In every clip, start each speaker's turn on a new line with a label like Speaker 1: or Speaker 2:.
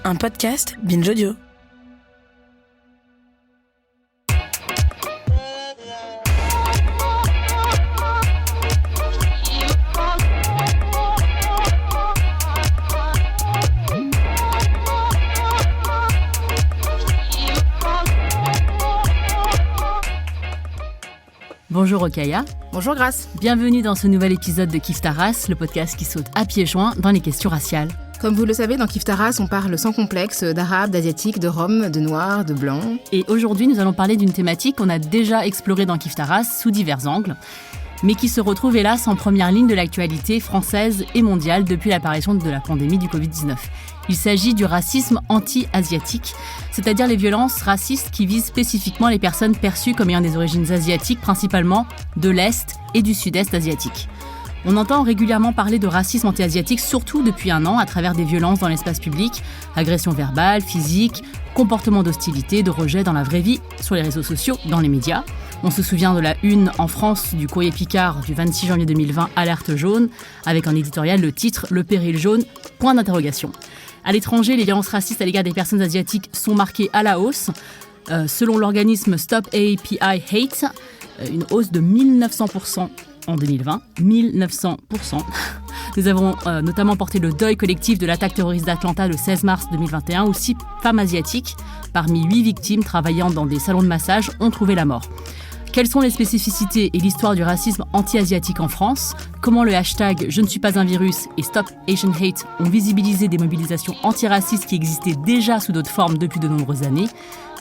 Speaker 1: un podcast Binge Audio.
Speaker 2: Bonjour Rokhaya.
Speaker 3: Bonjour Grace.
Speaker 2: Bienvenue dans ce nouvel épisode de Kiffe ta race, le podcast qui saute à pieds joints dans les questions raciales.
Speaker 3: Comme vous le savez, dans Kiffe ta race, on parle sans complexe d'arabes, d'asiatiques, de roms, de noirs, de blancs.
Speaker 2: Et aujourd'hui, nous allons parler d'une thématique qu'on a déjà explorée dans Kiffe ta race sous divers angles, mais qui se retrouve hélas en première ligne de l'actualité française et mondiale depuis l'apparition de la pandémie du Covid-19. Il s'agit du racisme anti-asiatique, c'est-à-dire les violences racistes qui visent spécifiquement les personnes perçues comme ayant des origines asiatiques, principalement de l'Est et du Sud-Est asiatique. On entend régulièrement parler de racisme anti-asiatique, surtout depuis un an, à travers des violences dans l'espace public, agressions verbales, physiques, comportements d'hostilité, de rejet dans la vraie vie, sur les réseaux sociaux, dans les médias. On se souvient de la une en France du Courrier Picard du 26 janvier 2020, Alerte jaune, avec en éditorial le titre « Le péril jaune, point d'interrogation ». À l'étranger, les violences racistes à l'égard des personnes asiatiques sont marquées à la hausse. Selon l'organisme Stop API Hate, une hausse de 1900% en 2020. 1900%. Nous avons notamment porté le deuil collectif de l'attaque terroriste d'Atlanta le 16 mars 2021, où 6 femmes asiatiques, parmi 8 victimes travaillant dans des salons de massage, ont trouvé la mort. Quelles sont les spécificités et l'histoire du racisme anti-asiatique en France ? Comment le hashtag « Je ne suis pas un virus » et « Stop Asian Hate » ont visibilisé des mobilisations antiracistes qui existaient déjà sous d'autres formes depuis de nombreuses années ?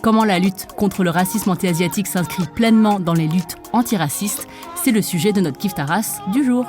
Speaker 2: Comment la lutte contre le racisme anti-asiatique s'inscrit pleinement dans les luttes antiracistes ? C'est le sujet de notre Kiffe ta race du jour.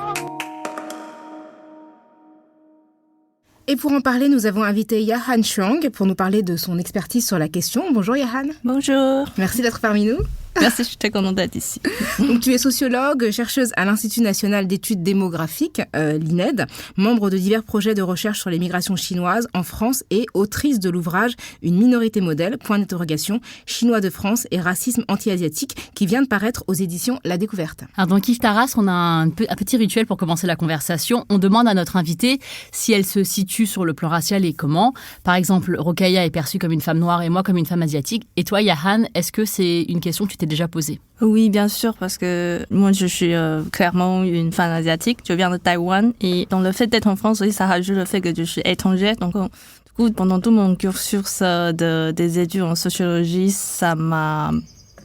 Speaker 3: Et pour en parler, nous avons invité Yahan Chuang pour nous parler de son expertise sur la question. Bonjour Yahan.
Speaker 4: Bonjour.
Speaker 3: Merci d'être parmi nous.
Speaker 4: Merci, je suis très contente d'être ici.
Speaker 3: Donc, tu es sociologue, chercheuse à l'Institut national d'études démographiques, l'INED, membre de divers projets de recherche sur les migrations chinoises en France et autrice de l'ouvrage « Une minorité modèle, point d'interrogation, Chinois de France et racisme anti-asiatique » qui vient de paraître aux éditions La Découverte.
Speaker 2: Alors dans Kiffe ta race, on a un petit rituel pour commencer la conversation. On demande à notre invitée si elle se situe sur le plan racial et comment. Par exemple, Rokhaya est perçue comme une femme noire et moi comme une femme asiatique. Et toi, Yahan, est-ce que c'est une question que tu t'es déjà posée ?
Speaker 4: Oui, bien sûr, parce que moi, je suis clairement une femme asiatique. Je viens de Taïwan et dans le fait d'être en France, oui, ça rajoute le fait que je suis étrangère. Donc, du coup, pendant tout mon cursus des études en sociologie, ça m'a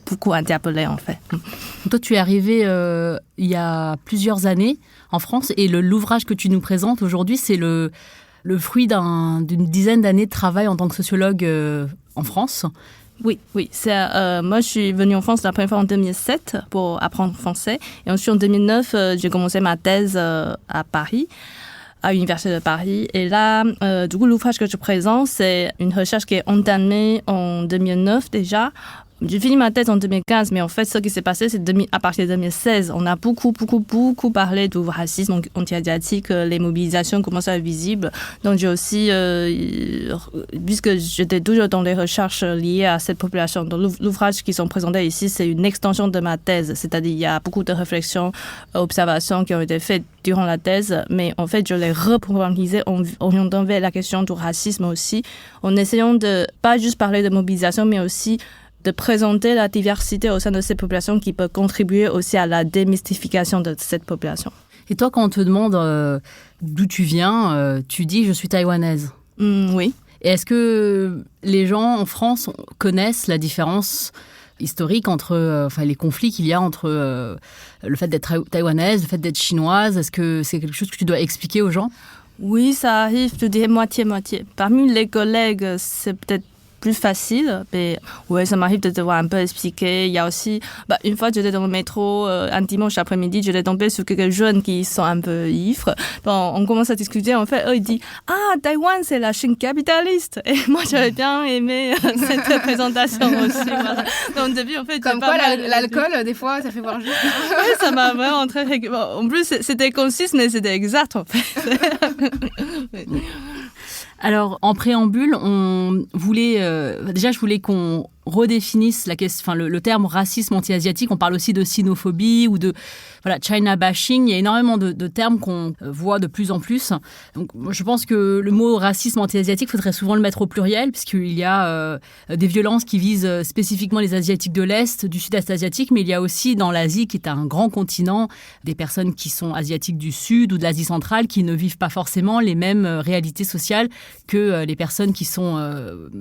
Speaker 4: beaucoup interpellée, en fait.
Speaker 2: Toi, tu es arrivée il y a plusieurs années en France et l'ouvrage que tu nous présentes aujourd'hui, c'est le fruit d'une dizaine d'années de travail en tant que sociologue en France.
Speaker 4: Oui. Moi, je suis venue en France la première fois en 2007 pour apprendre français. Et ensuite, en 2009, j'ai commencé ma thèse à Paris, à l'Université de Paris. Et là, du coup, l'ouvrage que je présente, c'est une recherche qui est entamée en 2009 déjà. J'ai fini ma thèse en 2015, mais en fait, ce qui s'est passé, c'est à partir de 2016. On a beaucoup parlé du racisme anti-asiatique, les mobilisations commencent à être visibles. Donc, j'ai aussi, puisque j'étais toujours dans les recherches liées à cette population, donc l'ouvrage qui sont présentés ici, c'est une extension de ma thèse. C'est-à-dire, il y a beaucoup de réflexions, observations qui ont été faites durant la thèse, mais en fait, je l'ai reprogrammisé en orientant vers la question du racisme aussi, en essayant de pas juste parler de mobilisation, mais aussi de présenter la diversité au sein de ces populations qui peut contribuer aussi à la démystification de cette population.
Speaker 2: Et toi, quand on te demande d'où tu viens, tu dis « je suis taïwanaise ».
Speaker 4: Oui.
Speaker 2: Et est-ce que les gens en France connaissent la différence historique entre les conflits qu'il y a entre le fait d'être taïwanaise, le fait d'être chinoise? Est-ce que c'est quelque chose que tu dois expliquer aux gens?
Speaker 4: Oui, ça arrive, je dirais moitié-moitié. Parmi les collègues, c'est peut-être plus facile, mais ouais, ça m'arrive de devoir un peu expliquer. Il y a aussi, une fois j'étais dans le métro un dimanche après-midi, j'étais tombée sur quelques jeunes qui sont un peu ivres. Donc on commence à discuter, en fait, eux ils disent « Ah, Taïwan c'est la Chine capitaliste !» Et moi j'avais bien aimé cette présentation aussi. Voilà. Donc au début, en fait,
Speaker 3: comme quoi l'alcool, des fois, ça fait voir juste.
Speaker 4: Oui, ça m'a vraiment très... En plus, c'était concis, mais c'était exact, en fait.
Speaker 2: Alors, en préambule, je voulais qu'on redéfinissent le terme racisme anti-asiatique. On parle aussi de sinophobie ou de China bashing. Il y a énormément de termes qu'on voit de plus en plus. Donc, je pense que le mot racisme anti-asiatique, il faudrait souvent le mettre au pluriel, puisqu'il y a des violences qui visent spécifiquement les Asiatiques de l'Est, du Sud-Est asiatique, mais il y a aussi dans l'Asie, qui est un grand continent, des personnes qui sont asiatiques du Sud ou de l'Asie centrale, qui ne vivent pas forcément les mêmes réalités sociales que les personnes qui sont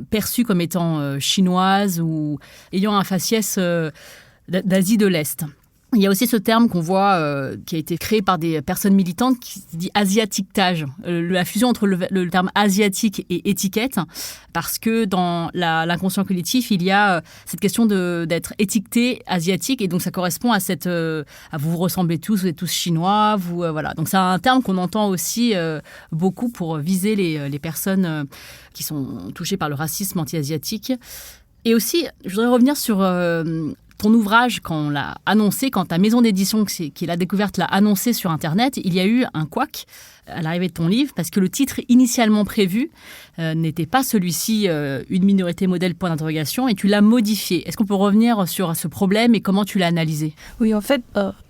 Speaker 2: perçues comme étant chinoises ou ayant un faciès d'Asie de l'Est. Il y a aussi ce terme qu'on voit qui a été créé par des personnes militantes qui se dit asiatiquetage, la fusion entre le terme asiatique et étiquette, parce que dans l'inconscient collectif, il y a cette question d'être étiqueté asiatique, et donc ça correspond à à vous ressemblez tous, vous êtes tous chinois, voilà. Donc c'est un terme qu'on entend aussi beaucoup pour viser les personnes qui sont touchées par le racisme anti-asiatique. Et aussi, je voudrais revenir sur ton ouvrage, quand on l'a annoncé, quand ta maison d'édition qui est La Découverte l'a annoncé sur Internet, il y a eu un couac à l'arrivée de ton livre, parce que le titre initialement prévu n'était pas celui-ci, Une minorité modèle, point d'interrogation, et tu l'as modifié. Est-ce qu'on peut revenir sur ce problème et comment tu l'as analysé ?
Speaker 4: Oui, en fait,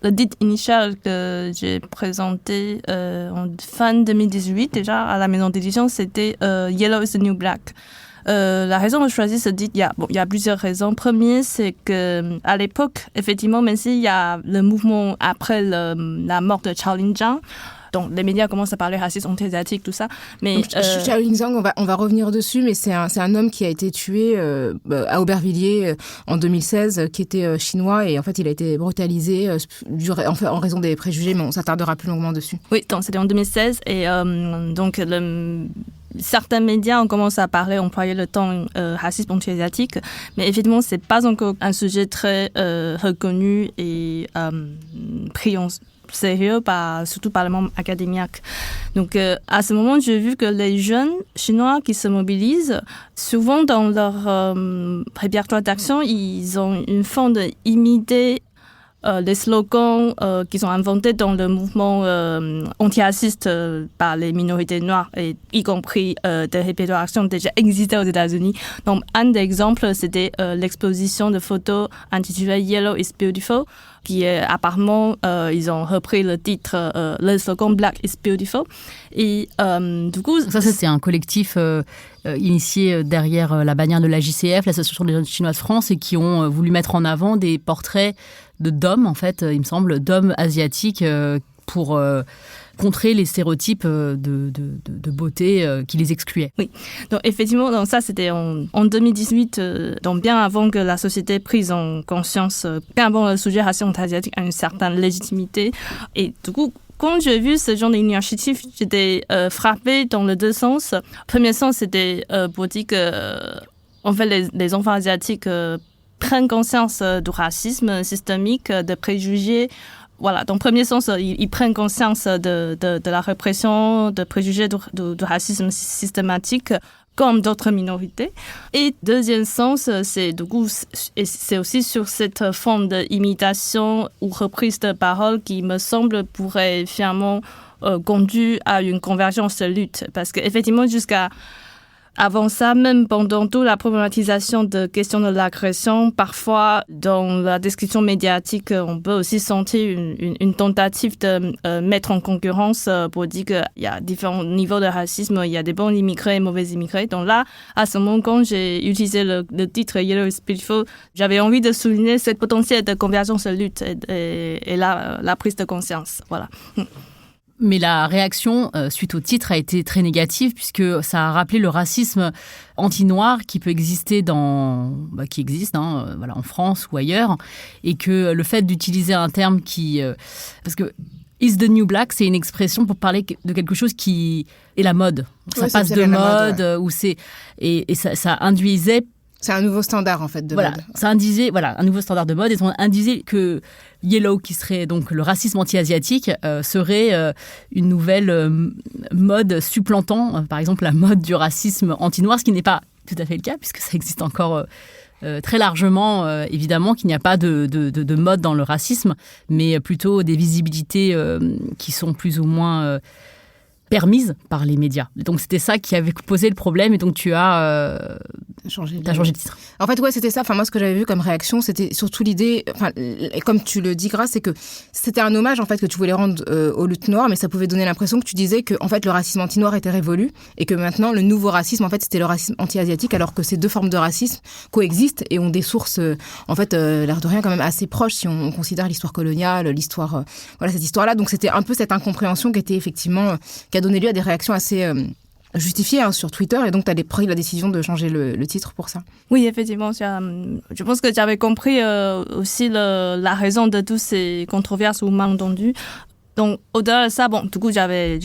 Speaker 4: le titre initial que j'ai présenté en fin 2018, déjà à la maison d'édition, c'était Yellow is the New Black. La raison de choisir ce titre, il y a plusieurs raisons. Premier, c'est que à l'époque, effectivement, même s'il y a le mouvement après la mort de Chao Lin-jiang, donc les médias commencent à parler racisme anti-asiatique, tout ça. Mais
Speaker 3: Chao Lin-jiang, on va revenir dessus, mais c'est un homme qui a été tué à Aubervilliers en 2016, qui était chinois, et en fait il a été brutalisé en raison des préjugés, mais on s'attardera plus longuement dessus.
Speaker 4: Oui, donc c'était en 2016, et donc certains médias ont commencé à employer le terme racisme anti-asiatique, mais effectivement, c'est pas encore un sujet très reconnu et pris en sérieux, surtout par le monde académique. Donc, à ce moment, j'ai vu que les jeunes chinois qui se mobilisent, souvent dans leur répertoire d'action, ils ont une forme d'imiter les slogans qui sont inventés dans le mouvement anti-raciste par les minorités noires, et y compris des répertoires d'actions déjà existaient aux États-Unis. Donc, un des exemples, c'était l'exposition de photos intitulée Yellow is Beautiful, qui est apparemment, ils ont repris le titre, le slogan Black is Beautiful. Et du coup...
Speaker 2: Ça, c'est un collectif initié derrière la bannière de la JCF, l'Association des jeunes chinois de France, et qui ont voulu mettre en avant des portraits d'hommes, en fait, il me semble, d'hommes asiatiques pour contrer les stéréotypes de beauté qui les excluaient.
Speaker 4: Oui, donc effectivement, donc ça c'était en 2018, donc bien avant que la société prise en conscience, bien avant le sujet racisme anti-asiatique a une certaine légitimité. Et du coup, quand j'ai vu ce genre d'initiative, j'étais frappée dans les deux sens. Premier sens, c'était pour dire que en fait, les enfants asiatiques prennent conscience du racisme systémique, de préjugés. Voilà, dans le premier sens, ils prennent conscience de la répression, de préjugés, du racisme systématique, comme d'autres minorités. Et deuxième sens, c'est aussi sur cette forme d'imitation ou reprise de parole qui me semble pourrait finalement conduire à une convergence de lutte. Parce qu'effectivement, avant ça, même pendant toute la problématisation de questions de l'agression, parfois dans la description médiatique, on peut aussi sentir une tentative de mettre en concurrence pour dire qu'il y a différents niveaux de racisme, il y a des bons immigrés et mauvais immigrés. Donc là, à ce moment, quand j'ai utilisé le titre Yellow is Beautiful, j'avais envie de souligner cette potentiel de convergence de lutte et la prise de conscience. Voilà.
Speaker 2: Mais la réaction suite au titre a été très négative, puisque ça a rappelé le racisme anti-noir qui peut exister qui existe en France ou ailleurs, et que le fait d'utiliser un terme parce que is the new black, c'est une expression pour parler de quelque chose qui est la mode. Ça passe de mode, ouais. Et ça induisait.
Speaker 3: C'est un nouveau standard, en fait, de mode.
Speaker 2: Ça induisait, un nouveau standard de mode, et ça induisait que Yellow, qui serait donc le racisme anti-asiatique, serait une nouvelle mode supplantant, par exemple, la mode du racisme anti-noir, ce qui n'est pas tout à fait le cas, puisque ça existe encore très largement, évidemment, qu'il n'y a pas de mode dans le racisme, mais plutôt des visibilités qui sont plus ou moins permise par les médias. Donc c'était ça qui avait posé le problème et donc tu as changé de titre.
Speaker 3: En fait, ouais, c'était ça. Enfin, moi, ce que j'avais vu comme réaction, c'était surtout l'idée, enfin, comme tu le dis, Grace, c'est que c'était un hommage, en fait, que tu voulais rendre aux luttes noires, mais ça pouvait donner l'impression que tu disais que, en fait, le racisme anti-noir était révolu et que maintenant, le nouveau racisme, en fait, c'était le racisme anti-asiatique, alors que ces deux formes de racisme coexistent et ont des sources, en fait, l'air de rien, quand même assez proches si on considère l'histoire coloniale, l'histoire, voilà, cette histoire-là. Donc, c'était un peu cette incompréhension qui était effectivement, qui a donné lieu à des réactions assez justifiées sur Twitter, et donc tu as pris la décision de changer le titre pour ça.
Speaker 4: Oui, effectivement, je pense que j'avais compris aussi la raison de toutes ces controverses ou malentendus. Donc, au-delà de ça, bon, du coup, j'ai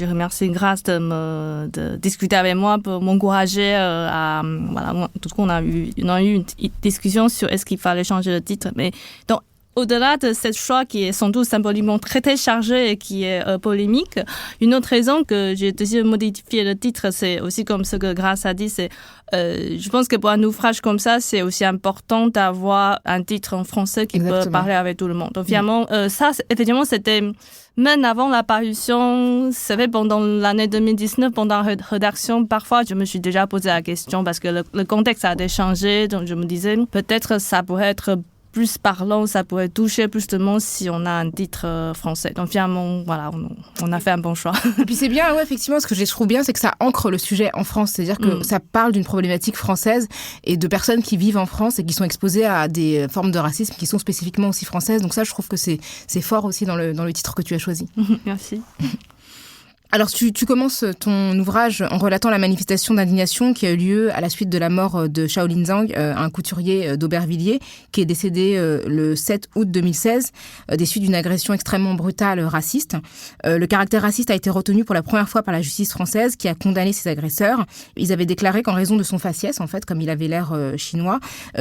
Speaker 4: remercié Grace de discuter avec moi pour m'encourager voilà, du coup, on a eu une discussion sur est-ce qu'il fallait changer le titre. Mais donc, au-delà de ce choix qui est sans doute symboliquement très chargé et qui est polémique, une autre raison que j'ai décidé de modifier le titre, c'est aussi comme ce que Grace a dit, c'est je pense que pour un ouvrage comme ça, c'est aussi important d'avoir un titre en français qui peut parler avec tout le monde. Donc finalement, ça, effectivement, c'était même avant la parution, c'est vrai, pendant l'année 2019, pendant la rédaction, parfois, je me suis déjà posé la question parce que le contexte a changé. Donc je me disais, peut-être ça pourrait être plus parlant, ça pourrait toucher plus de monde si on a un titre français. Donc finalement, voilà, on a fait un bon choix.
Speaker 3: Et puis c'est bien, ouais, effectivement, ce que je trouve bien, c'est que ça ancre le sujet en France. C'est-à-dire que ça parle d'une problématique française et de personnes qui vivent en France et qui sont exposées à des formes de racisme qui sont spécifiquement aussi françaises. Donc ça, je trouve que c'est fort aussi dans le titre que tu as choisi.
Speaker 4: Merci.
Speaker 3: Alors, tu commences ton ouvrage en relatant la manifestation d'indignation qui a eu lieu à la suite de la mort de Shaolin Zhang, un couturier d'Aubervilliers, qui est décédé le 7 août 2016, des suites d'une agression extrêmement brutale raciste. Le caractère raciste a été retenu pour la première fois par la justice française, qui a condamné ces agresseurs. Ils avaient déclaré qu'en raison de son faciès, en fait, comme il avait l'air chinois,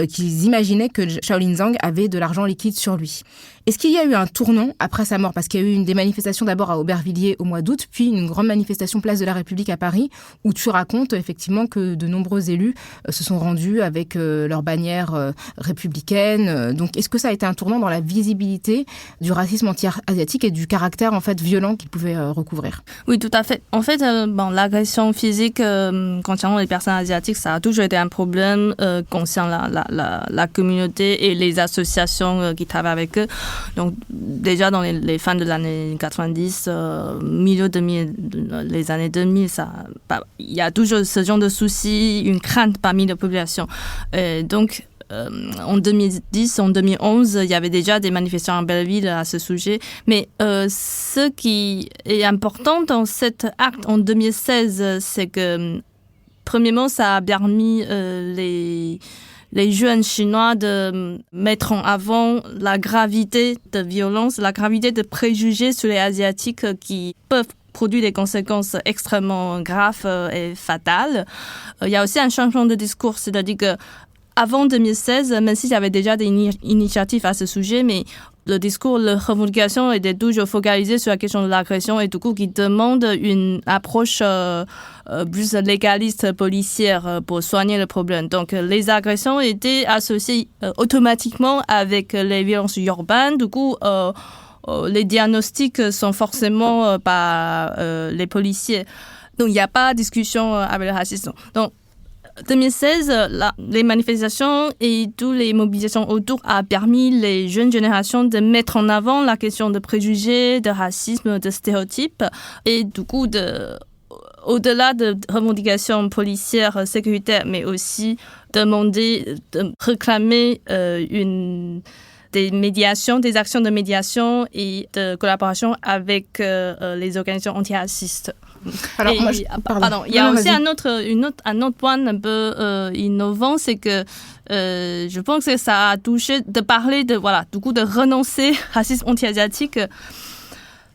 Speaker 3: qu'ils imaginaient que Shaolin Zhang avait de l'argent liquide sur lui. Est-ce qu'il y a eu un tournant après sa mort? Parce qu'il y a eu des manifestations d'abord à Aubervilliers au mois d'août, puis une grande manifestation place de la République à Paris, où tu racontes effectivement que de nombreux élus se sont rendus avec leurs bannières républicaines. Donc, est-ce que ça a été un tournant dans la visibilité du racisme anti-asiatique et du caractère en fait violent qu'il pouvait recouvrir?
Speaker 4: Oui, tout à fait. En fait, l'agression physique concernant les personnes asiatiques, ça a toujours été un problème concernant la communauté et les associations qui travaillent avec eux. Donc, déjà dans les fins de l'année 90, milieu 2000, les années 2000, il y a toujours ce genre de soucis, une crainte parmi la population. Donc, en 2010, en 2011, il y avait déjà des manifestations en Belleville à ce sujet. Mais ce qui est important dans cet acte en 2016, c'est que, premièrement, ça a permis les jeunes Chinois de mettre en avant la gravité de violence, la gravité de préjugés sur les Asiatiques qui peuvent produire des conséquences extrêmement graves et fatales. Il y a aussi un changement de discours, c'est-à-dire que avant 2016, même s'il y avait déjà des initiatives à ce sujet, mais le discours, la revendication était toujours focalisée sur la question de l'agression et du coup qui demande une approche plus légaliste policière pour soigner le problème. Donc les agressions étaient associées automatiquement avec les violences urbaines. Du coup, les diagnostics sont forcément par les policiers. Donc il n'y a pas de discussion avec le racisme. Donc 2016, les manifestations et toutes les mobilisations autour a permis les jeunes générations de mettre en avant la question de préjugés, de racisme, de stéréotypes et du coup au-delà de revendications policières, sécuritaires, mais aussi de réclamer des médiations, des actions de médiation et de collaboration avec les organisations antiracistes.
Speaker 3: Alors,
Speaker 4: il y a aussi un autre point un peu innovant, c'est que je pense que ça a touché de parler de renoncer au racisme anti-asiatique.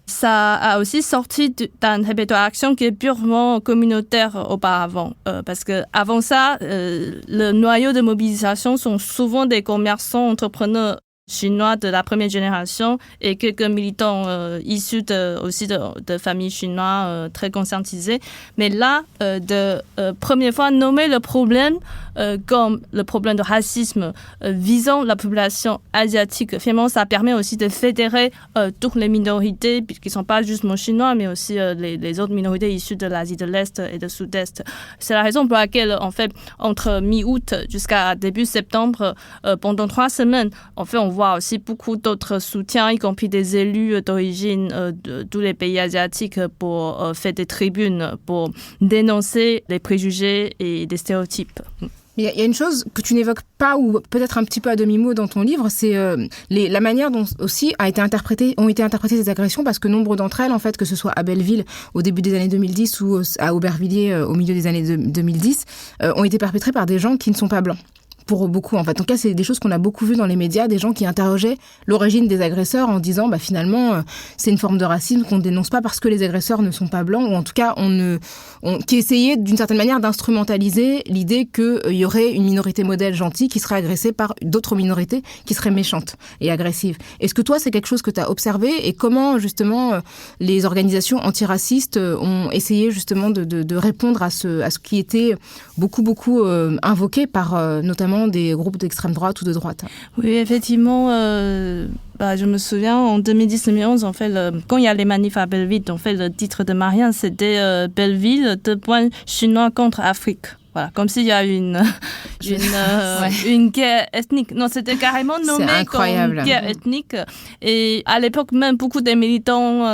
Speaker 4: Ça a aussi sorti d'un répertoire d'action qui est purement communautaire auparavant. Parce que avant ça, le noyau de mobilisation sont souvent des commerçants, entrepreneurs chinois de la première génération et quelques militants issus aussi de familles chinoises très conscientisées. Mais là, première fois, nommer le problème comme le problème de racisme visant la population asiatique, finalement, ça permet aussi de fédérer toutes les minorités qui ne sont pas juste chinois, mais aussi les autres minorités issues de l'Asie de l'Est et de Sud-Est. C'est la raison pour laquelle, en fait, entre mi-août jusqu'à début septembre, pendant 3 semaines, en fait, on voit aussi beaucoup d'autres soutiens, y compris des élus d'origine de tous les pays asiatiques pour faire des tribunes, pour dénoncer les préjugés et des stéréotypes.
Speaker 3: Il y a une chose que tu n'évoques pas, ou peut-être un petit peu à demi-mot dans ton livre, c'est la manière dont aussi ont été interprétées ces agressions, parce que nombre d'entre elles, en fait, que ce soit à Belleville au début des années 2010 ou à Aubervilliers au milieu des années 2010, ont été perpétrées par des gens qui ne sont pas blancs. Pour beaucoup, en fait. En tout cas, c'est des choses qu'on a beaucoup vues dans les médias, des gens qui interrogeaient l'origine des agresseurs en disant, finalement, c'est une forme de racisme qu'on ne dénonce pas parce que les agresseurs ne sont pas blancs, ou en tout cas, qui essayaient d'une certaine manière d'instrumentaliser l'idée qu'il y aurait une minorité modèle gentille qui serait agressée par d'autres minorités qui seraient méchantes et agressives. Est-ce que toi, c'est quelque chose que tu as observé, et comment, justement, les organisations antiracistes ont essayé, justement, de répondre à ce qui était beaucoup invoqué par, notamment, des groupes d'extrême droite ou de droite?
Speaker 4: Oui, effectivement, je me souviens, en 2010-2011, en fait, quand il y a les manifs à Belleville, en fait, le titre de Marianne, c'était Belleville, Chinois contre Afrique. Voilà, comme s'il y a une guerre ethnique. Non, c'était carrément nommé comme guerre ethnique. Et à l'époque, même beaucoup des militants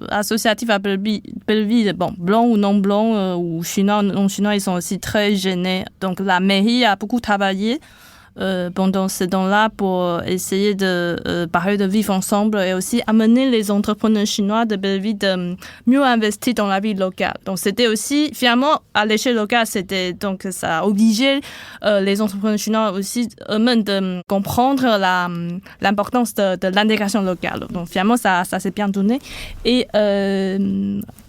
Speaker 4: associatifs à Belleville, blancs ou non blancs, ou chinois, non chinois, ils sont aussi très gênés. Donc la mairie a beaucoup travaillé pendant ces temps-là pour essayer de parler de vivre ensemble et aussi amener les entrepreneurs chinois de Belleville de mieux investir dans la vie locale. Donc c'était aussi, finalement, à l'échelle locale, donc ça a obligé les entrepreneurs chinois aussi eux-mêmes de comprendre l'importance de l'intégration locale. Donc finalement, ça s'est bien donné. Et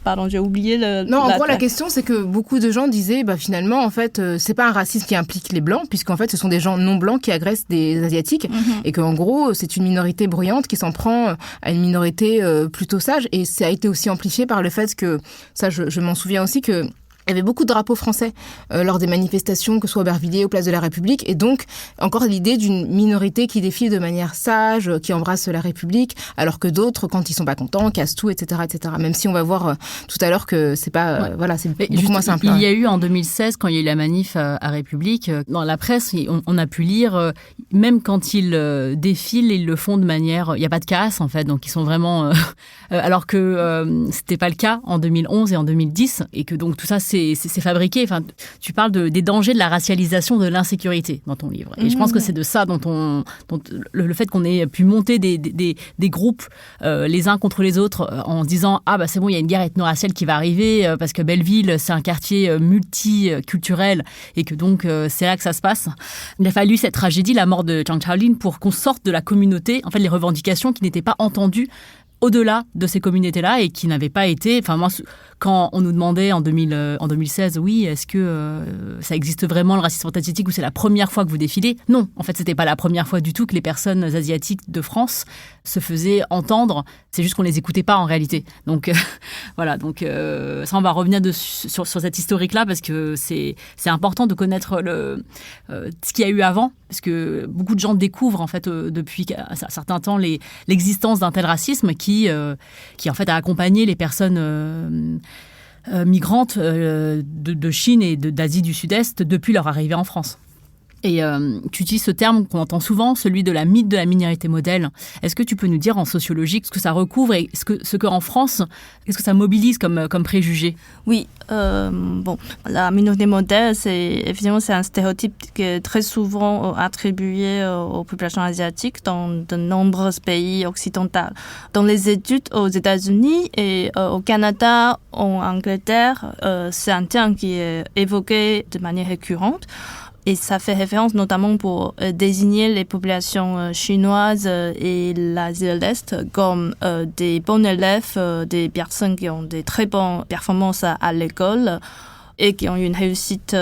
Speaker 4: pardon, j'ai oublié
Speaker 3: la question, c'est que beaucoup de gens disaient, finalement, en fait, c'est pas un racisme qui implique les blancs, puisqu'en fait, ce sont des gens non blancs qui agressent des asiatiques, et qu'en gros, c'est une minorité bruyante qui s'en prend à une minorité plutôt sage. Et ça a été aussi amplifié par le fait que, ça, je m'en souviens aussi, que il y avait beaucoup de drapeaux français lors des manifestations, que ce soit à Aubervilliers ou Place de la République, et donc encore l'idée d'une minorité qui défile de manière sage, qui embrasse la République, alors que d'autres, quand ils sont pas contents, cassent tout, etc., etc. Même si on va voir tout à l'heure que c'est pas, c'est beaucoup moins simple.
Speaker 2: Il y a eu en 2016, quand il y a eu la manif à République, dans la presse, on a pu lire, même quand ils défilent, ils le font de manière, il n'y a pas de casse en fait, donc ils sont vraiment, alors que c'était pas le cas en 2011 et en 2010, et que donc tout ça c'est fabriqué. Enfin, tu parles des dangers de la racialisation, de l'insécurité dans ton livre. Et je pense que c'est de ça dont le fait qu'on ait pu monter des groupes les uns contre les autres en disant c'est bon, il y a une guerre ethno-raciale qui va arriver parce que Belleville c'est un quartier multiculturel et que donc c'est là que ça se passe. Il a fallu cette tragédie, la mort de Zhang Chaolin, pour qu'on sorte de la communauté, en fait les revendications qui n'étaient pas entendues au-delà de ces communautés-là et qui n'avaient pas été... Enfin, moi, quand on nous demandait en 2016, oui, est-ce que ça existe vraiment le racisme asiatique ou c'est la première fois que vous défilez? Non, en fait, c'était pas la première fois du tout que les personnes asiatiques de France se faisaient entendre. C'est juste qu'on les écoutait pas en réalité. Donc, voilà. Donc, ça, on va revenir sur cet historique-là parce que c'est important de connaître ce qu'il y a eu avant, parce que beaucoup de gens découvrent, en fait, depuis un certain temps, l'existence d'un tel racisme qui en fait a accompagné les personnes migrantes de Chine et d'Asie du Sud-Est depuis leur arrivée en France. Et tu utilises ce terme qu'on entend souvent, celui de la mythe de la minorité modèle. Est-ce que tu peux nous dire en sociologie ce que ça recouvre et ce qu'en France, qu'est-ce que ça mobilise comme préjugé?
Speaker 4: Oui, la minorité modèle, évidemment, c'est un stéréotype qui est très souvent attribué aux populations asiatiques dans de nombreux pays occidentaux. Dans les études aux États-Unis et au Canada, en Angleterre, c'est un terme qui est évoqué de manière récurrente. Et ça fait référence notamment pour désigner les populations chinoises et l'Asie de l'Est comme des bons élèves, des personnes qui ont des très bonnes performances à l'école, et qui ont eu une réussite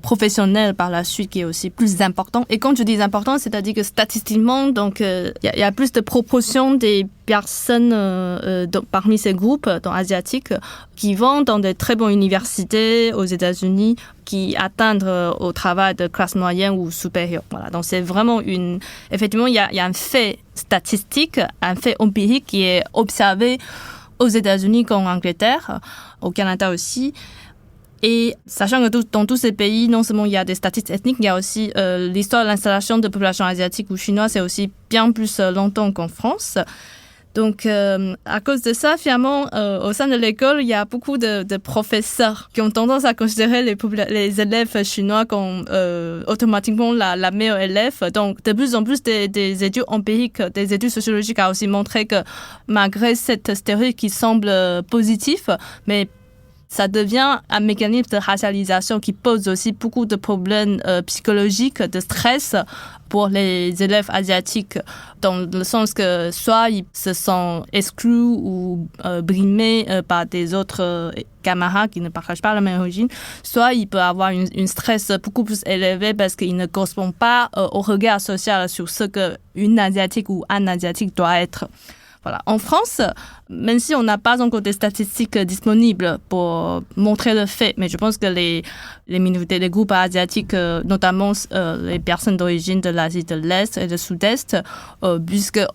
Speaker 4: professionnelle par la suite qui est aussi plus importante. Et quand je dis important, c'est-à-dire que statistiquement, donc il y a plus de proportion des personnes parmi ces groupes asiatiques qui vont dans de très bonnes universités aux États-Unis, qui atteignent au travail de classe moyenne ou supérieure. Voilà. Donc c'est vraiment effectivement, il y a un fait statistique, un fait empirique qui est observé aux États-Unis comme en Angleterre, au Canada aussi. Et sachant que dans tous ces pays, non seulement il y a des statistiques ethniques, il y a aussi l'histoire de l'installation de populations asiatiques ou chinoises, c'est aussi bien plus longtemps qu'en France. Donc, à cause de ça, finalement, au sein de l'école, il y a beaucoup de professeurs qui ont tendance à considérer les élèves chinois comme automatiquement la meilleure élève. Donc, de plus en plus, des études empiriques, des études sociologiques ont aussi montré que malgré cette stéréotype qui semble positif, mais ça devient un mécanisme de racialisation qui pose aussi beaucoup de problèmes psychologiques, de stress pour les élèves asiatiques, dans le sens que soit ils se sentent exclus ou brimés par des autres camarades qui ne partagent pas la même origine, soit il peut avoir une stress beaucoup plus élevé parce qu'il ne correspond pas au regard social sur ce qu'une asiatique ou un asiatique doit être. Voilà. En France, même si on n'a pas encore des statistiques disponibles pour montrer le fait, mais je pense que les minorités, les groupes asiatiques, notamment les personnes d'origine de l'Asie de l'Est et du Sud-Est, puisqu'il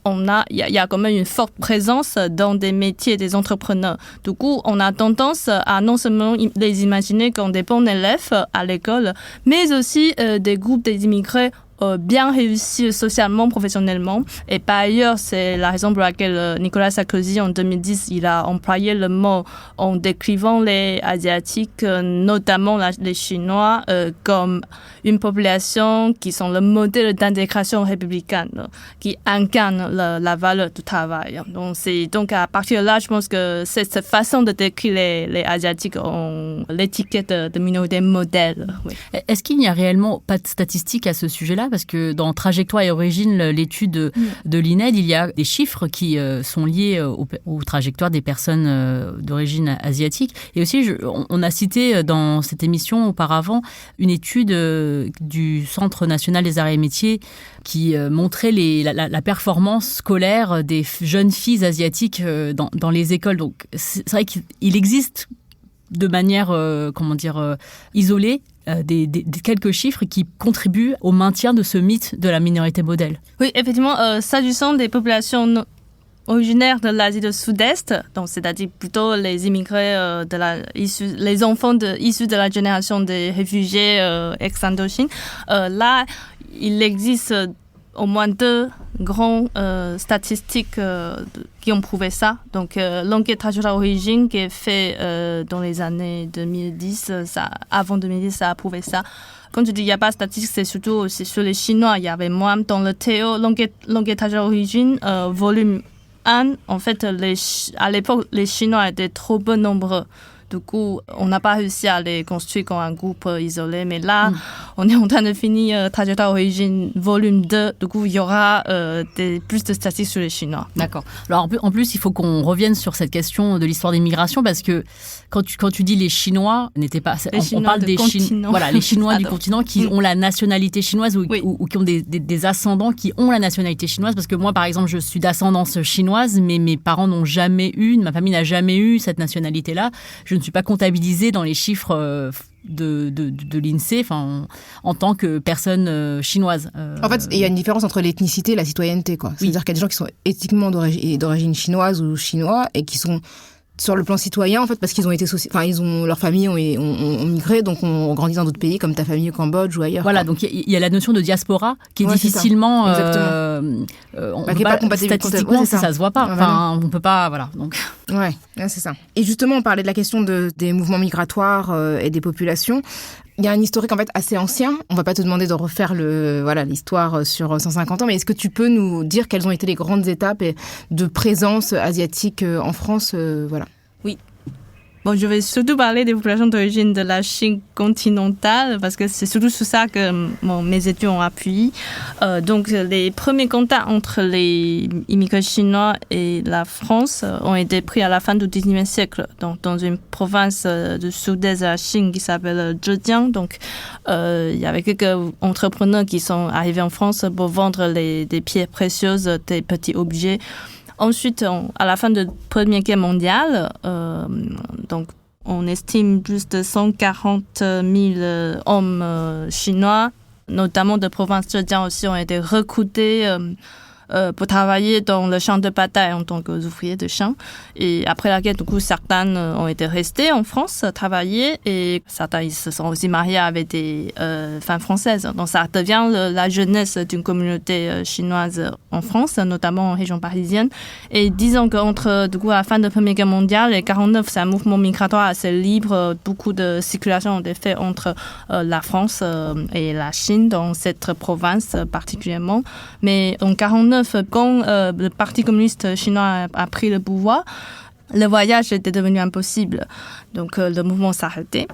Speaker 4: y a quand même une forte présence dans des métiers des entrepreneurs. Du coup, on a tendance à non seulement les imaginer comme des bons élèves à l'école, mais aussi des groupes des immigrés bien réussi socialement, professionnellement. Et par ailleurs, c'est la raison pour laquelle Nicolas Sarkozy, en 2010, il a employé le mot en décrivant les Asiatiques, notamment les Chinois, comme une population qui sont le modèle d'intégration républicaine, qui incarne la valeur du travail. Donc à partir de là, je pense que cette façon de décrire les Asiatiques ont l'étiquette de minorité modèle. Oui.
Speaker 2: Est-ce qu'il n'y a réellement pas de statistiques à ce sujet-là ? Parce que dans Trajectoire et Origine, l'étude de l'INED, il y a des chiffres qui sont liés aux trajectoires des personnes d'origine asiatique. Et aussi, on a cité dans cette émission auparavant une étude du Centre national des arts et métiers qui montrait la performance scolaire des jeunes filles asiatiques dans les écoles. Donc, c'est vrai qu'il existe de manière, isolée, des quelques chiffres qui contribuent au maintien de ce mythe de la minorité modèle.
Speaker 4: Oui, effectivement, s'agissant des populations originaires de l'Asie du Sud-Est, donc c'est-à-dire plutôt les immigrés les enfants issus de la génération des réfugiés ex-Indochine, là, il existe au moins 2 grandes statistiques qui ont prouvé ça. Donc, l'enquête Trajectoire Origine qui est faite dans les années 2010, avant 2010, ça a prouvé ça. Quand je dis il n'y a pas de statistiques, c'est surtout aussi sur les Chinois. Il y avait moins dans le Théo, l'enquête Trajectoire Origine, volume 1. En fait, à l'époque, les Chinois étaient trop peu nombreux. Du coup, on n'a pas réussi à les construire comme un groupe isolé. Mais là, on est en train de finir Trajectoire Origine volume 2. Du coup, il y aura plus de statistiques sur les Chinois.
Speaker 2: D'accord. Alors, en plus, il faut qu'on revienne sur cette question de l'histoire des migrations parce que quand tu dis les Chinois, n'étaient pas...
Speaker 4: On parle des Chinois.
Speaker 2: Voilà, les Chinois du continent qui ont la nationalité chinoise ou qui ont des ascendants qui ont la nationalité chinoise. Parce que moi, par exemple, je suis d'ascendance chinoise, mais mes parents n'ont jamais ma famille n'a jamais eu cette nationalité-là. Je ne suis pas comptabilisée dans les chiffres de l'INSEE en tant que personne chinoise.
Speaker 3: En fait, il y a une différence entre l'ethnicité et la citoyenneté, quoi. C'est-à-dire qu'il y a des gens qui sont éthiquement d'origine chinoise ou chinois et qui sont sur le plan citoyen, en fait, parce qu'ils ont été leur famille ont migré, donc ont grandi dans d'autres pays, comme ta famille au Cambodge ou ailleurs.
Speaker 2: Voilà, donc il y a la notion de diaspora qui est difficilement...
Speaker 3: qui n'est pas compatible.
Speaker 2: Statistiquement, ça se voit pas. On peut pas... Voilà, donc...
Speaker 3: Ouais, c'est ça. Et justement, on parlait de la question des mouvements migratoires et des populations. Il y a un historique en fait assez ancien. On va pas te demander de refaire l'histoire sur 150 ans, mais est-ce que tu peux nous dire quelles ont été les grandes étapes de présence asiatique en France, voilà.
Speaker 4: Oui. Bon, je vais surtout parler des populations d'origine de la Chine continentale parce que c'est surtout sur ça que mes études ont appuyé. Donc, les premiers contacts entre les immigrés chinois et la France ont été pris à la fin du 19e siècle dans une province du sud-est de la Chine qui s'appelle Zhejiang. Donc, il y avait quelques entrepreneurs qui sont arrivés en France pour vendre des pierres précieuses, des petits objets. Ensuite, à la fin de la Première Guerre mondiale, donc on estime plus de 140 000 hommes chinois, notamment de province de Zhejiang aussi, ont été recrutés pour travailler dans le champ de bataille en tant qu'ouvriers de champ. Et après la guerre, du coup, certains ont été restés en France, travailler, et certains ils se sont aussi mariés avec des femmes françaises. Donc ça devient la jeunesse d'une communauté chinoise en France, notamment en région parisienne. Et disons qu'entre du coup, à la fin de la Première Guerre mondiale et 1949, c'est un mouvement migratoire assez libre. Beaucoup de circulation ont été faites entre la France et la Chine dans cette province particulièrement. Mais en 1949, quand le Parti communiste chinois a pris le pouvoir, le voyage était devenu impossible. Donc, le mouvement s'arrêtait.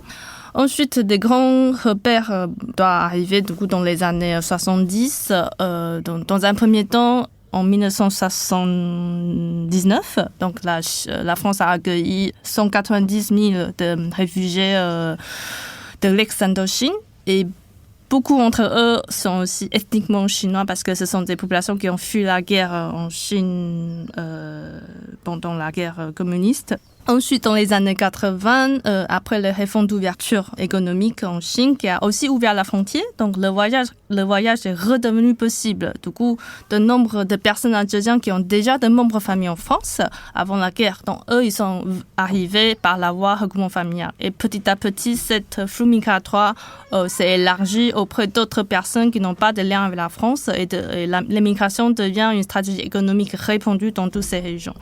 Speaker 4: Ensuite, des grands repères doivent arriver du coup, dans les années 70. Dans un premier temps, en 1979, donc la France a accueilli 190 000 de réfugiés de l'ex-Indochine et beaucoup d'entre eux sont aussi ethniquement chinois parce que ce sont des populations qui ont fui la guerre en Chine pendant la guerre communiste. Ensuite, dans les années 80, après les réformes d'ouverture économique en Chine, qui a aussi ouvert la frontière, donc le voyage est redevenu possible. Du coup, de nombre de personnes à Zhejiang qui ont déjà de nombreuses familles en France avant la guerre, donc eux, ils sont arrivés par la voie regroupement familial. Et petit à petit, cette flux migratoire s'est élargi auprès d'autres personnes qui n'ont pas de lien avec la France et l'immigration devient une stratégie économique répandue dans toutes ces régions.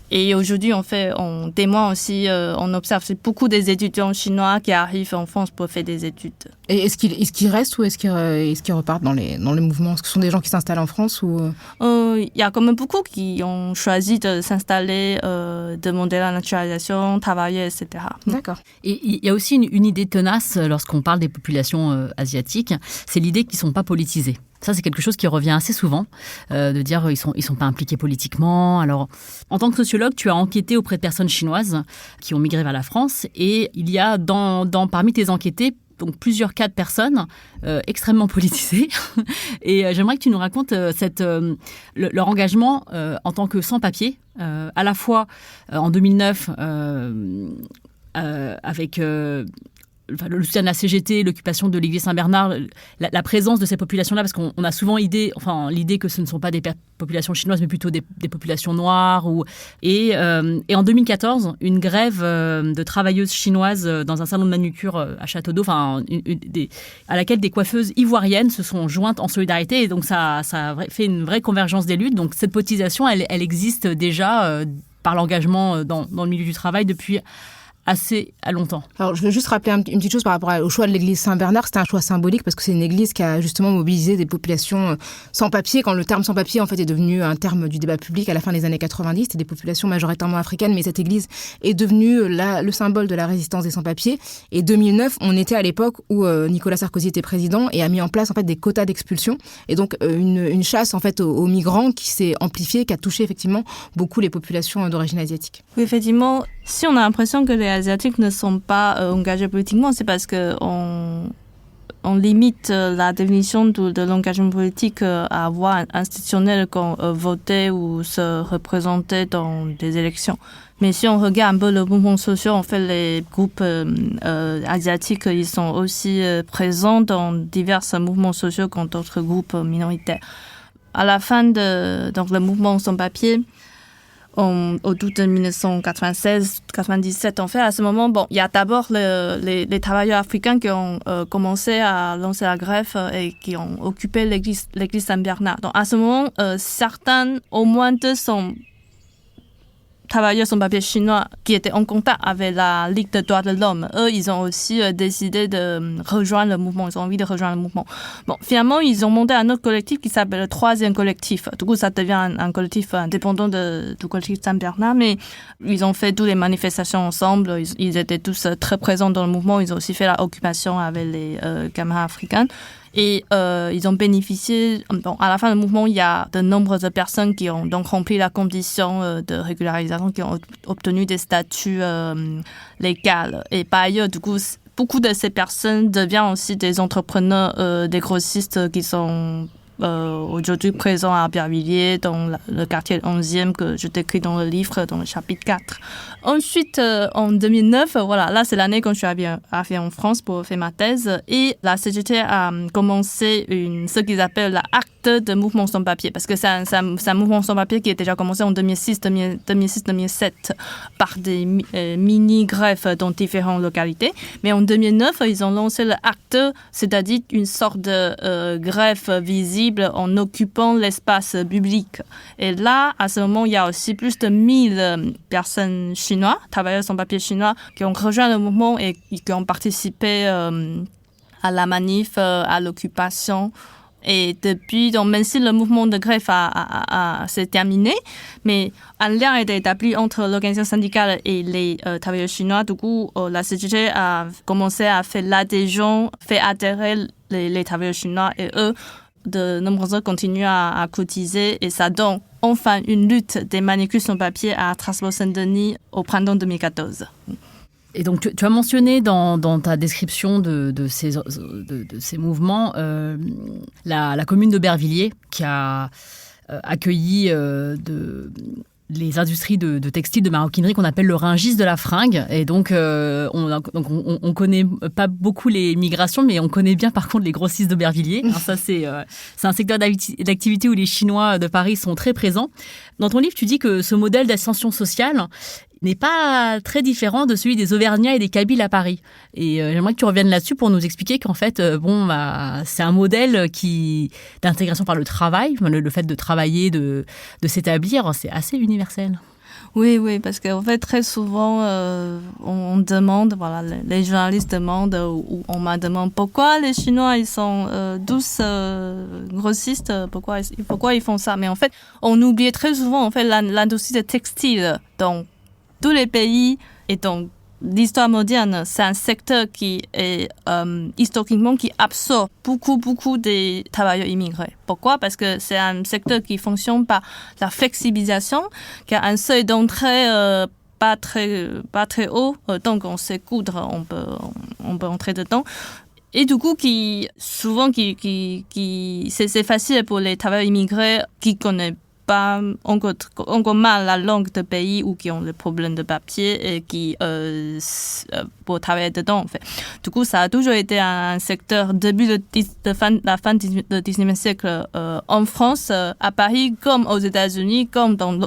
Speaker 4: Et aujourd'hui, on témoigne aussi, on observe beaucoup des étudiants chinois qui arrivent en France pour faire des études.
Speaker 3: Et est-ce qu'ils restent ou est-ce qu'ils repartent dans les mouvements? Est-ce que ce sont des gens qui s'installent en France ou
Speaker 4: il y a quand même beaucoup qui ont choisi de s'installer, demander la naturalisation, travailler, etc.
Speaker 3: D'accord.
Speaker 2: Et il y a aussi une idée tenace lorsqu'on parle des populations asiatiques, c'est l'idée qu'ils ne sont pas politisés. Ça, c'est quelque chose qui revient assez souvent, de dire ils sont pas impliqués politiquement. Alors, en tant que sociologue, tu as enquêté auprès de personnes chinoises qui ont migré vers la France et il y a parmi tes enquêtés donc plusieurs cas de personnes extrêmement politisées. Et j'aimerais que tu nous racontes leur engagement en tant que sans-papiers, à la fois en 2009 avec le soutien de la CGT, l'occupation de l'église Saint-Bernard, la présence de ces populations-là, parce qu'on a souvent l'idée que ce ne sont pas des populations chinoises, mais plutôt des populations noires. Et en 2014, une grève de travailleuses chinoises dans un salon de manucure à Château-d'Eau, à laquelle des coiffeuses ivoiriennes se sont jointes en solidarité. Et donc, ça a fait une vraie convergence des luttes. Donc, cette politisation, elle existe déjà par l'engagement dans le milieu du travail depuis assez longtemps.
Speaker 3: Alors, je veux juste rappeler une petite chose par rapport au choix de l'église Saint-Bernard. C'était un choix symbolique parce que c'est une église qui a justement mobilisé des populations sans papier. Quand le terme sans papier, en fait, est devenu un terme du débat public à la fin des années 90, c'était des populations majoritairement africaines, mais cette église est devenue le symbole de la résistance des sans-papiers. Et 2009, on était à l'époque où Nicolas Sarkozy était président et a mis en place, en fait, des quotas d'expulsion. Et donc, une chasse, en fait, aux migrants qui s'est amplifiée, qui a touché, effectivement, beaucoup les populations d'origine asiatique.
Speaker 4: Oui, effectivement, si on a l'impression que les Asiatiques ne sont pas engagés politiquement, c'est parce qu'on limite la définition de l'engagement politique à voie institutionnelle comme voter ou se représenter dans des élections. Mais si on regarde un peu le mouvement social, en fait, les groupes asiatiques, ils sont aussi présents dans divers mouvements sociaux comme d'autres groupes minoritaires. À la fin donc le mouvement sans papier, au tout de 1996-97, en fait, à ce moment, il y a d'abord les travailleurs africains qui ont commencé à lancer la grève et qui ont occupé l'église Saint-Bernard. Donc, à ce moment, certains, au moins 200 travailleurs sans papier chinois qui étaient en contact avec la Ligue des droits de l'homme, eux, ils ont aussi décidé de rejoindre le mouvement. Ils ont envie de rejoindre le mouvement. Bon, finalement, ils ont monté un autre collectif qui s'appelle le Troisième Collectif. Du coup, ça devient un collectif indépendant du collectif Saint-Bernard, mais ils ont fait toutes les manifestations ensemble. Ils étaient tous très présents dans le mouvement. Ils ont aussi fait l'occupation avec les camarades africains. Et ils ont bénéficié, bon, à la fin du mouvement, il y a de nombreuses personnes qui ont donc rempli la condition de régularisation, qui ont obtenu des statuts légaux. Et par ailleurs, du coup, beaucoup de ces personnes deviennent aussi des entrepreneurs, des grossistes qui sont aujourd'hui présents à Aubervilliers, dans le quartier 11e que je décris dans le livre, dans le chapitre 4. Ensuite, en 2009, voilà, là c'est l'année quand je suis arrivée en France pour faire ma thèse, et la CGT a commencé ce qu'ils appellent l'acte de mouvement sans papier, parce que c'est un mouvement sans papier qui a déjà commencé en 2006-2007 par des mini-greffes dans différentes localités. Mais en 2009, ils ont lancé l'acte, c'est-à-dire une sorte de greffe visible en occupant l'espace public. Et là, à ce moment, il y a aussi plus de 1000 personnes chinois, travailleurs sans papier chinois, qui ont rejoint le mouvement et qui ont participé à la manif, à l'occupation. Et depuis, donc, même si le mouvement de grève s'est terminé, mais un lien a été établi entre l'organisation syndicale et les travailleurs chinois. Du coup, la CGT a commencé à faire l'adhésion, fait adhérer les travailleurs chinois, et eux, de nombreux autres continuent à cotiser, et ça donne enfin une lutte des manicures sans papier à Strasbourg-Saint-Denis au printemps 2014.
Speaker 2: Et donc, tu as mentionné dans ta description de ces mouvements la commune d'Aubervilliers qui a accueilli les industries de textiles, de maroquinerie qu'on appelle le Rungis de la fringue. Et donc, on connaît pas beaucoup les migrations, mais on connaît bien par contre les grossistes d'Aubervilliers. Alors ça, c'est un secteur d'activité où les Chinois de Paris sont très présents. Dans ton livre, tu dis que ce modèle d'ascension sociale n'est pas très différent de celui des Auvergnats et des Kabyles à Paris. Et j'aimerais que tu reviennes là-dessus pour nous expliquer qu'en fait, c'est un modèle d'intégration par le travail, le fait de travailler, de s'établir, c'est assez universel.
Speaker 4: Oui, parce qu'en fait, très souvent, on demande, voilà, les journalistes demandent, ou on m'a demandé pourquoi les Chinois, ils sont tous grossistes, pourquoi ils font ça. Mais en fait, on oublie très souvent, en fait, l'industrie de textile dans tous les pays, et donc l'histoire moderne, c'est un secteur qui est historiquement qui absorbe beaucoup des travailleurs immigrés. Pourquoi? Parce que c'est un secteur qui fonctionne par la flexibilisation, qui a un seuil d'entrée pas très haut, donc on sait coudre, on peut entrer dedans. Et du coup, souvent, c'est facile pour les travailleurs immigrés qui connaissent pas encore mal la langue de pays ou qui ont des problèmes de papier et qui pour travailler dedans, en fait. Du coup, ça a toujours été un secteur début de la fin du 19e siècle en France, à Paris, comme aux États-Unis, comme dans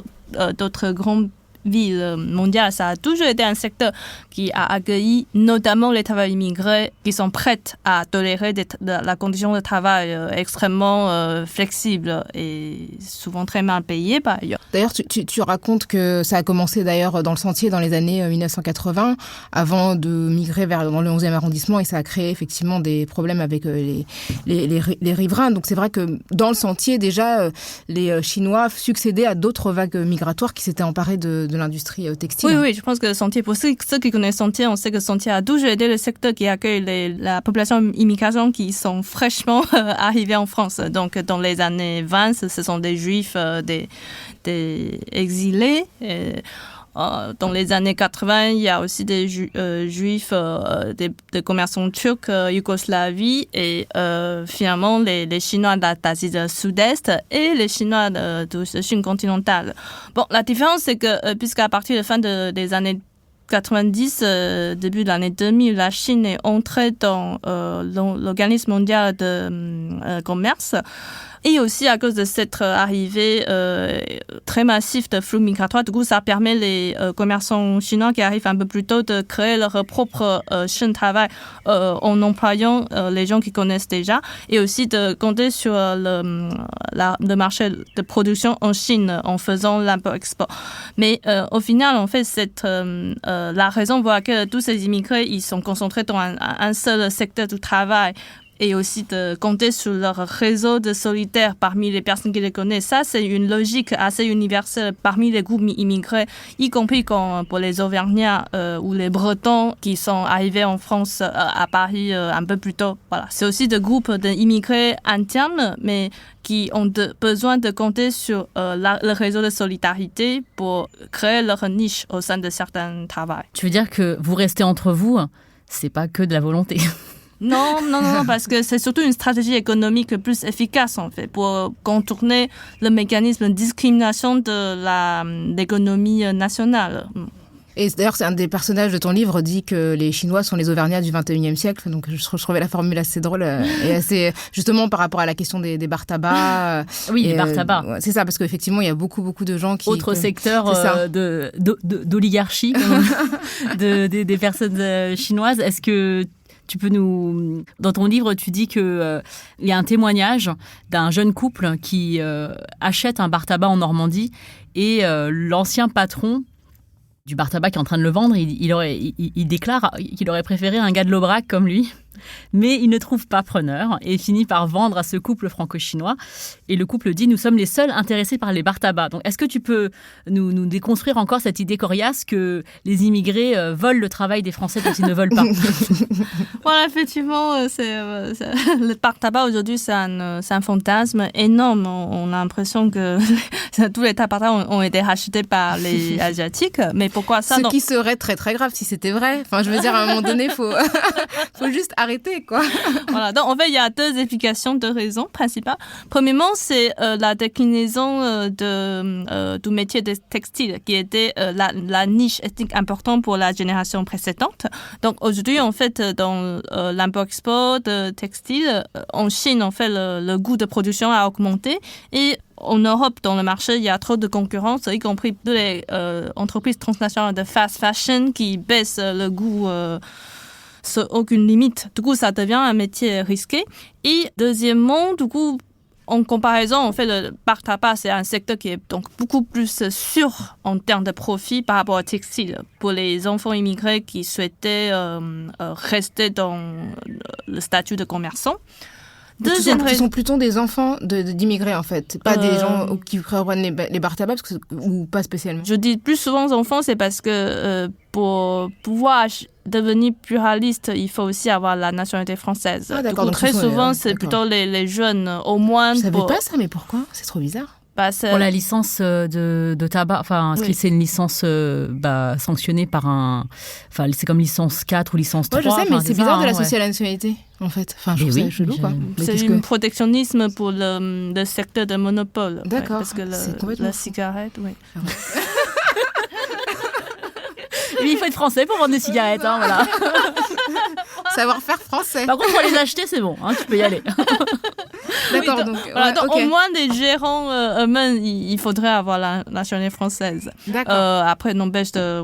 Speaker 4: d'autres grandes villes mondiales. Ça a toujours été un secteur qui a accueilli notamment les travailleurs immigrés qui sont prêts à tolérer la condition de travail extrêmement flexible et souvent très mal payée par ailleurs.
Speaker 3: D'ailleurs, tu racontes que ça a commencé d'ailleurs dans le Sentier dans les années 1980 avant de migrer dans le 11e arrondissement, et ça a créé effectivement des problèmes avec les riverains. Donc c'est vrai que dans le Sentier déjà, les Chinois succédaient à d'autres vagues migratoires qui s'étaient emparées de l'industrie textile.
Speaker 4: Oui, je pense que le Sentier, pour ceux qui connaissent Sentier, on sait que Sentier a toujours été le secteur qui accueille la population immigration qui sont fraîchement arrivés en France. Donc, dans les années 20, ce sont des Juifs, des exilés. Dans les années 80, il y a aussi des Juifs, des commerçants turcs, Yougoslavie, et finalement les Chinois d'Asie du Sud-Est et les Chinois de Chine continentale. Bon, la différence, c'est que puisqu'à partir de la fin des années 90, début de l'année 2000, la Chine est entrée dans l'organisme mondial de commerce. Et aussi, à cause de cette arrivée très massive de flux migratoires, du coup, ça permet les commerçants chinois qui arrivent un peu plus tôt de créer leur propre chaîne de travail en employant les gens qui connaissent déjà et aussi de compter sur le marché de production en Chine en faisant l'import-export. Mais au final, en fait, la raison pour laquelle tous ces immigrés ils sont concentrés dans un seul secteur du travail et aussi de compter sur leur réseau de solidaires parmi les personnes qui les connaissent. Ça, c'est une logique assez universelle parmi les groupes immigrés, y compris pour les Auvergnats ou les Bretons qui sont arrivés en France à Paris un peu plus tôt. Voilà. C'est aussi des groupes d'immigrés internes, mais qui ont besoin de compter sur le réseau de solidarité pour créer leur niche au sein de certains travaux.
Speaker 2: Tu veux dire que vous restez entre vous, c'est pas que de la volonté.
Speaker 4: Non, parce que c'est surtout une stratégie économique plus efficace, en fait, pour contourner le mécanisme de discrimination de l'économie nationale.
Speaker 3: Et d'ailleurs, c'est un des personnages de ton livre dit que les Chinois sont les Auvergnats du 21e siècle. Donc, je trouvais la formule assez drôle et assez, justement, par rapport à la question des bars tabac.
Speaker 2: Oui, les bars tabac.
Speaker 3: C'est ça, parce qu'effectivement, il y a beaucoup de gens qui...
Speaker 2: Autre secteur d'oligarchie, des personnes chinoises. Est-ce que tu peux nous... Dans ton livre, tu dis qu'il y a un témoignage d'un jeune couple qui achète un bar tabac en Normandie et l'ancien patron du bar tabac qui est en train de le vendre, il déclare qu'il aurait préféré un gars de l'Aubrac comme lui. Mais il ne trouve pas preneur et finit par vendre à ce couple franco-chinois. Et le couple dit « Nous sommes les seuls intéressés par les bars tabac ». Donc, est-ce que tu peux nous déconstruire encore cette idée coriace que les immigrés volent le travail des Français dont ils ne veulent pas?
Speaker 4: Voilà, effectivement, le bar tabac aujourd'hui, c'est un fantasme énorme. On a l'impression que tous les tabacs ont été rachetés par les Asiatiques. Mais pourquoi ça?
Speaker 3: Ce qui serait très très grave si c'était vrai. Enfin, je veux dire, à un moment donné, faut juste arrêter, quoi.
Speaker 4: Voilà. Donc, en fait, il y a deux explications, deux raisons principales. Premièrement, c'est la déclinaison du métier de textile, qui était la niche ethnique importante pour la génération précédente. Donc, aujourd'hui, en fait, dans l'import-export de textile, en Chine, en fait, le coût de production a augmenté et en Europe, dans le marché, il y a trop de concurrence, y compris toutes les entreprises transnationales de fast fashion qui baissent le coût sans aucune limite. Du coup, ça devient un métier risqué. Et deuxièmement, du coup, en comparaison, en fait, le bar tabac, c'est un secteur qui est donc beaucoup plus sûr en termes de profit par rapport au textile pour les enfants immigrés qui souhaitaient rester dans le statut de commerçant.
Speaker 3: Ce sont plutôt des enfants d'immigrés, en fait. Pas des gens qui reprennent les bars tabac, ou pas spécialement.
Speaker 4: Je dis plus souvent aux enfants, c'est parce que pour pouvoir devenir pluraliste, il faut aussi avoir la nationalité française.
Speaker 3: Ah, d'accord.
Speaker 4: Donc, très souvent, c'est plutôt les jeunes, au moins.
Speaker 3: Je savais pas ça, mais pourquoi? C'est trop bizarre.
Speaker 2: Pour la licence de tabac, enfin, oui. C'est une licence sanctionnée par un... Enfin, c'est comme licence 4 ou licence 3.
Speaker 3: Ouais, je sais, mais c'est bizarre de l'associer à la nationalité, en fait. Enfin, je trouve ça chelou, quoi.
Speaker 4: C'est un protectionnisme pour le secteur de monopole.
Speaker 3: D'accord,
Speaker 4: parce que la cigarette, oui.
Speaker 2: Il faut être français pour vendre des cigarettes, hein, voilà.
Speaker 3: Savoir-faire français.
Speaker 2: Par contre, pour les acheter, c'est bon, hein, tu peux y aller.
Speaker 3: D'accord,
Speaker 4: oui,
Speaker 3: donc
Speaker 4: au moins des gérants eux-mêmes, il faudrait avoir la nationalité française.
Speaker 3: D'accord.
Speaker 4: Après, n'empêche que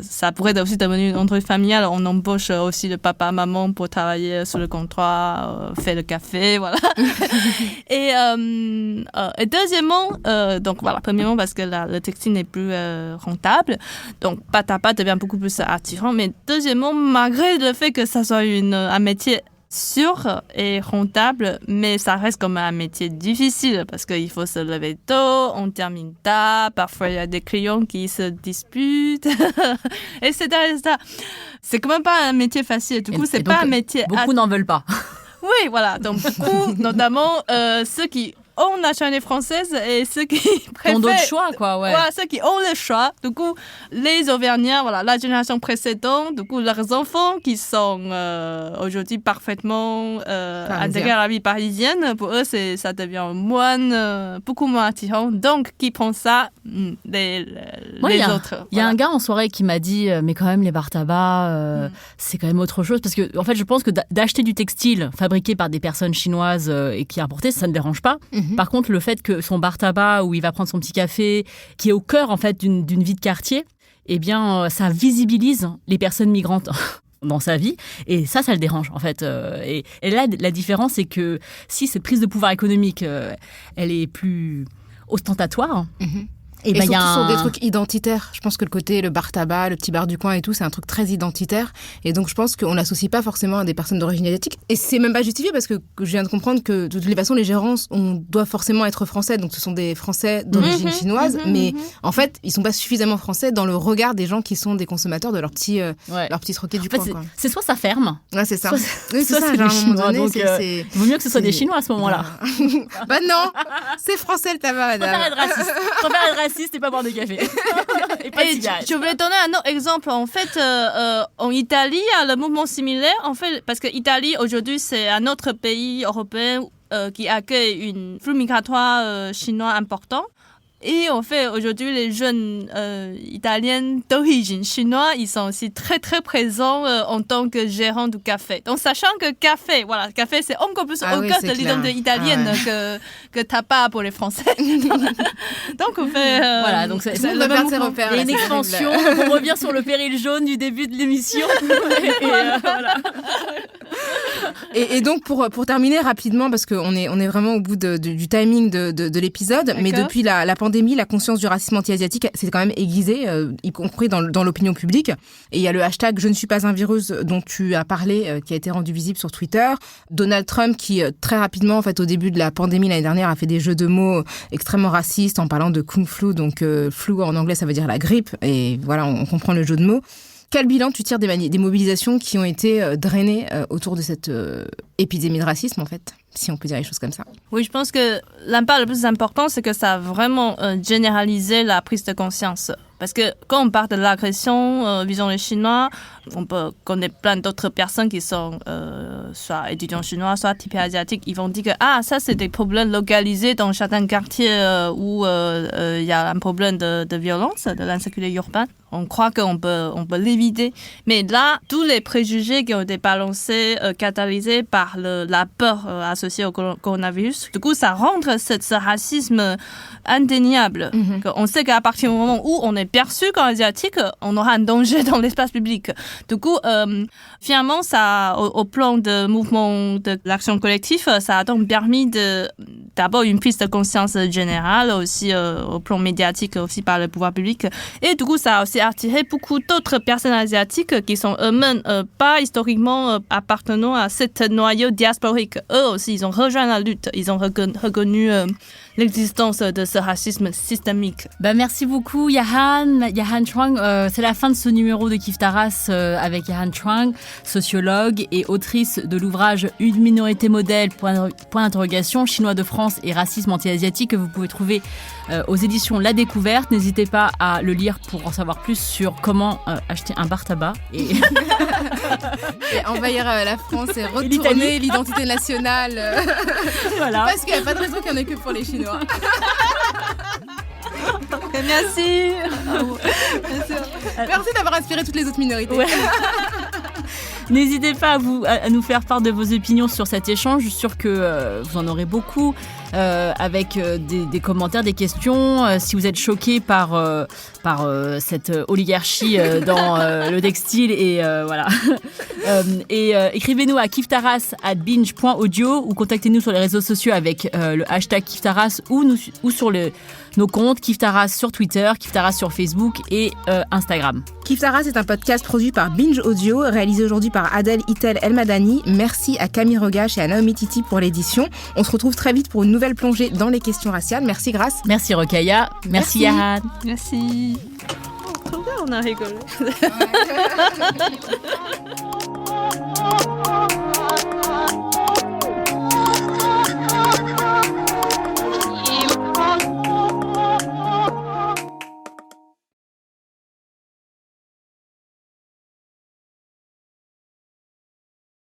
Speaker 4: ça pourrait aussi devenir une entreprise familiale. On embauche aussi le papa, maman pour travailler sur le comptoir, faire le café, voilà. Et deuxièmement, donc voilà, premièrement parce que le textile n'est plus rentable, donc bar tabac devient beaucoup plus attirant. Mais deuxièmement, malgré le fait que ça soit un métier sûr et rentable, mais ça reste comme un métier difficile parce qu'il faut se lever tôt, on termine tard, parfois il y a des clients qui se disputent, etc., etc. C'est quand même pas un métier facile. Du coup, c'est pas un métier...
Speaker 2: Beaucoup n'en veulent pas.
Speaker 4: Oui, voilà. Donc, beaucoup, notamment ceux qui ont la nationalité française et ceux qui préfèrent...
Speaker 2: Ont d'autres choix, quoi, ouais.
Speaker 4: Voilà, ceux qui ont le choix. Du coup, les Auvergnats, voilà, la génération précédente, du coup, leurs enfants qui sont aujourd'hui parfaitement intégrés à la vie parisienne, pour eux, ça devient beaucoup moins attirant. Donc, qui prend ça, les autres.
Speaker 2: Il y a un gars en soirée qui m'a dit, mais quand même, les bars tabac, c'est quand même autre chose. Parce que, en fait, je pense que d'acheter du textile fabriqué par des personnes chinoises et qui est importé, ça ne dérange pas. Par contre, le fait que son bar tabac où il va prendre son petit café, qui est au cœur en fait d'une vie de quartier, eh bien, ça visibilise les personnes migrantes dans sa vie, et ça le dérange en fait. Et là, la différence, c'est que si cette prise de pouvoir économique, elle est plus ostentatoire.
Speaker 3: Et surtout sur des trucs identitaires. Je pense que le bar tabac, le petit bar du coin et tout, c'est un truc très identitaire. Et donc, je pense qu'on l'associe pas forcément à des personnes d'origine asiatique. Et c'est même pas justifié parce que je viens de comprendre que, de toutes les façons, les gérants, on doit forcément être français. Donc, ce sont des Français d'origine chinoise. Mais en fait, ils sont pas suffisamment français dans le regard des gens qui sont des consommateurs de leur petit troquet du coin. Quoi.
Speaker 2: C'est soit ça ferme.
Speaker 3: Ouais, c'est ça.
Speaker 2: Oui, c'est ça.
Speaker 3: À un moment donné,
Speaker 2: il vaut mieux que ce soit des Chinois à ce moment-là.
Speaker 3: Bah non, c'est français le tabac, madame.
Speaker 2: Je préfère être raciste et pas boire de café. Et pas de cigarette.
Speaker 4: Je voulais donner un autre exemple. En fait, en Italie, il y a le mouvement similaire. En fait, parce que l'Italie, aujourd'hui, c'est un autre pays européen qui accueille une flux migratoire chinois important. Et en fait, aujourd'hui, les jeunes italiens d'origine chinoise, ils sont aussi très, très présents en tant que gérants du café. Donc, sachant que café, c'est encore plus au cœur de l'identité italienne que tabac pour les Français. Donc, on fait...
Speaker 2: voilà, donc c'est le même mouvement. Il y a une extension. On revient sur le péril jaune du début de l'émission. Voilà.
Speaker 3: Et donc, pour terminer rapidement, parce qu'on est vraiment au bout du timing de l'épisode, d'accord. Mais depuis la pandémie, la conscience du racisme anti-asiatique s'est quand même aiguisée, y compris dans l'opinion publique. Et il y a le hashtag « Je ne suis pas un virus » dont tu as parlé, qui a été rendu visible sur Twitter. Donald Trump, qui très rapidement, en fait, au début de la pandémie l'année dernière, a fait des jeux de mots extrêmement racistes en parlant de Kung Flu. Donc, flu en anglais, ça veut dire la grippe. Et voilà, on comprend le jeu de mots. Quel bilan tu tires des mobilisations qui ont été drainées autour de cette épidémie de racisme, en fait, si on peut dire les choses comme ça?
Speaker 4: Oui, je pense que l'impact le plus important, c'est que ça a vraiment généralisé la prise de conscience. Parce que quand on parle de l'agression visant les Chinois, on peut connaître plein d'autres personnes qui sont soit étudiants chinois, soit typés asiatiques. Ils vont dire que ça, c'est des problèmes localisés dans certains quartiers où il y a un problème de violence, de l'insécurité urbaine. On croit qu'on peut l'éviter. Mais là, tous les préjugés qui ont été balancés, catalysés par la peur associée au coronavirus, du coup, ça rend ce racisme indéniable. On sait qu'à partir du moment où on est perçu comme asiatique, on aura un danger dans l'espace public. Du coup, finalement, ça, au plan de mouvement de l'action collective, ça a donc permis d'abord une prise de conscience générale, aussi au plan médiatique, aussi par le pouvoir public. Et du coup, ça a aussi attiré beaucoup d'autres personnes asiatiques qui sont eux-mêmes pas historiquement appartenant à cette noyau diasporique. Eux aussi, ils ont rejoint la lutte. Ils ont reconnu l'existence de ce racisme systémique.
Speaker 2: Merci beaucoup, Yahan Chuang. C'est la fin de ce numéro de Kif Taras avec Yahan Chuang, sociologue et autrice de l'ouvrage Une minorité modèle, point d'interrogation, chinois de France et racisme anti-asiatique, que vous pouvez trouver aux éditions La Découverte. N'hésitez pas à le lire pour en savoir plus sur comment acheter un bar tabac et
Speaker 3: envahir la France et retourner l'identité nationale.
Speaker 2: Voilà.
Speaker 3: Parce qu'il n'y a pas de raison qu'il n'y en ait que pour les Chinois.
Speaker 4: Merci.
Speaker 3: Merci d'avoir inspiré toutes les autres minorités.
Speaker 2: Ouais. N'hésitez pas à nous faire part de vos opinions sur cet échange. Je suis sûre que vous en aurez beaucoup, avec des commentaires, des questions. Si vous êtes choqués par cette oligarchie dans le textile, et voilà. Écrivez-nous à kiftaras@binge.audio ou contactez-nous sur les réseaux sociaux avec le hashtag Kiftaras ou sur nos comptes Kiftaras sur Twitter, Kiftaras sur Facebook et Instagram.
Speaker 3: Kiftaras est un podcast produit par Binge Audio, réalisé aujourd'hui par Adèle Itel Elmadani. Merci à Camille Rogache et à Naomi Titi pour l'édition. On se retrouve très vite pour une nouvelle plongée dans les questions raciales. Merci Grace.
Speaker 2: Merci Rokhaya. Merci Yahan.
Speaker 4: Merci. Trop bien, on a rigolé.